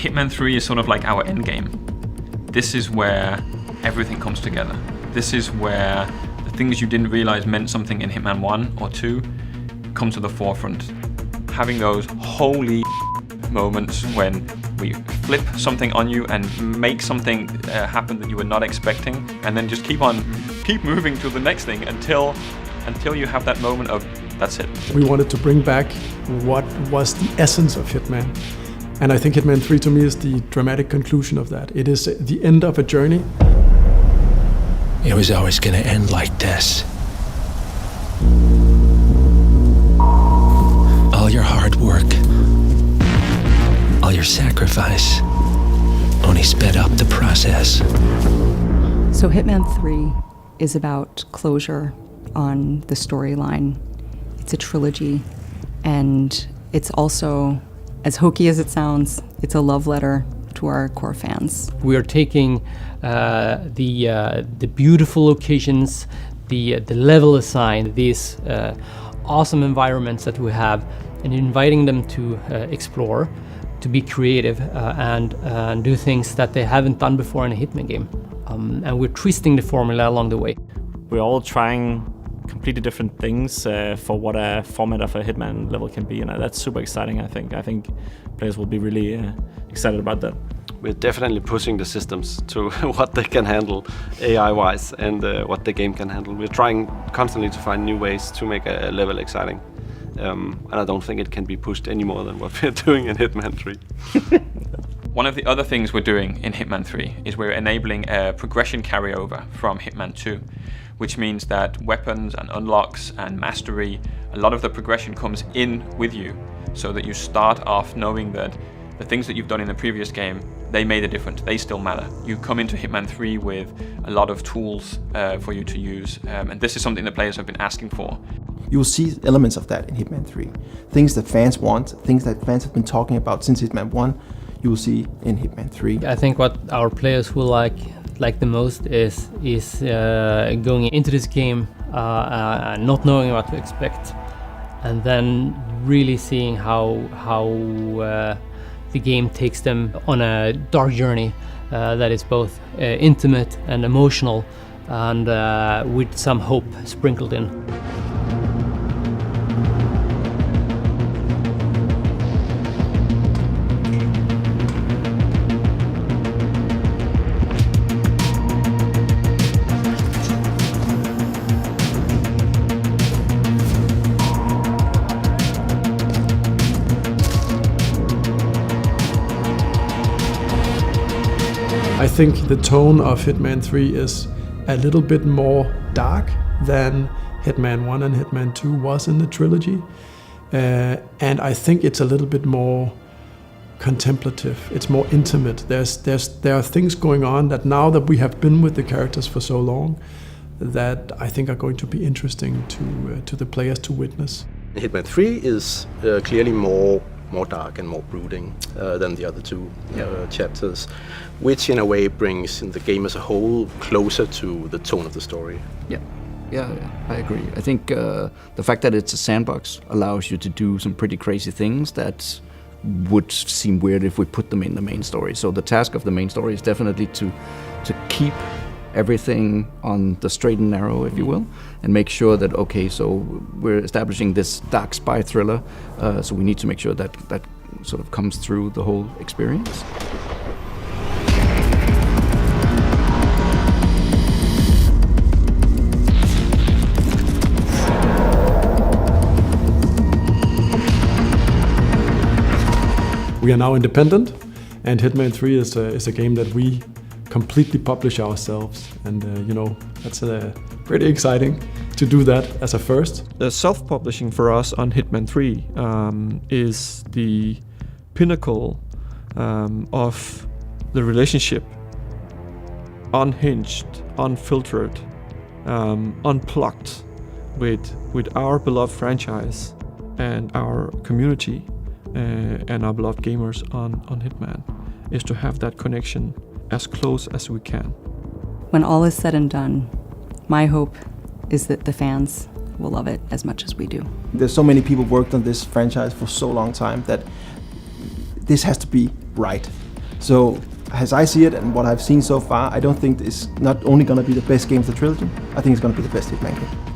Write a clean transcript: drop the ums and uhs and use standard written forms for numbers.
Hitman 3 is sort of like our end game. This is where everything comes together. This is where the things you didn't realize meant something in Hitman 1 or 2 come to the forefront. Having those holy moments when we flip something on you and make something happen that you were not expecting, and then just keep moving to the next thing until you have that moment of, that's it. We wanted to bring back what was the essence of Hitman. And I think Hitman 3 to me is the dramatic conclusion of that. It is the end of a journey. It was always going to end like this. All your hard work, all your sacrifice, only sped up the process. So Hitman 3 is about closure on the storyline. It's a trilogy, and it's also, as hokey as it sounds, it's a love letter to our core fans. We are taking the beautiful locations, the level assigned, these awesome environments that we have, and inviting them to explore, to be creative, and do things that they haven't done before in a Hitman game. And we're twisting the formula along the way. We're all trying completely different things for what a format of a Hitman level can be, and that's super exciting. I think players will be really excited about that. We're definitely pushing the systems to what they can handle AI-wise and what the game can handle. We're trying constantly to find new ways to make a level exciting. And I don't think it can be pushed any more than what we're doing in Hitman 3. One of the other things we're doing in Hitman 3 is we're enabling a progression carryover from Hitman 2, which means that weapons and unlocks and mastery, a lot of the progression comes in with you, so that you start off knowing that the things that you've done in the previous game, they made a difference, they still matter. You come into Hitman 3 with a lot of tools for you to use, and this is something that players have been asking for. You will see elements of that in Hitman 3. Things that fans want, things that fans have been talking about since Hitman 1, you will see in Hitman 3. I think what our players will like the most is going into this game not knowing what to expect, and then really seeing how the game takes them on a dark journey that is both intimate and emotional, and with some hope sprinkled in. I think the tone of Hitman 3 is a little bit more dark than Hitman 1 and Hitman 2 was in the trilogy. And I think it's a little bit more contemplative. It's more intimate. There are things going on that now that we have been with the characters for so long, that I think are going to be interesting to the players to witness. Hitman 3 is clearly more dark and more brooding than the other two chapters, which in a way brings the game as a whole closer to the tone of the story. Yeah, I agree. I think the fact that it's a sandbox allows you to do some pretty crazy things that would seem weird if we put them in the main story. So the task of the main story is definitely to keep everything on the straight and narrow, if you will, and make sure that, okay, so we're establishing this dark spy thriller, so we need to make sure that that sort of comes through the whole experience. We are now independent, and Hitman 3 is a game that we completely publish ourselves, and that's pretty exciting to do that as a first. The self-publishing for us on Hitman 3 is the pinnacle of the relationship, unhinged, unfiltered, unplugged with our beloved franchise and our community and our beloved gamers on Hitman, is to have that connection as close as we can. When all is said and done, my hope is that the fans will love it as much as we do. There's so many people worked on this franchise for so long time that this has to be right. So, as I see it and what I've seen so far, I don't think it's not only going to be the best game of the trilogy, I think it's going to be the best Hitman game.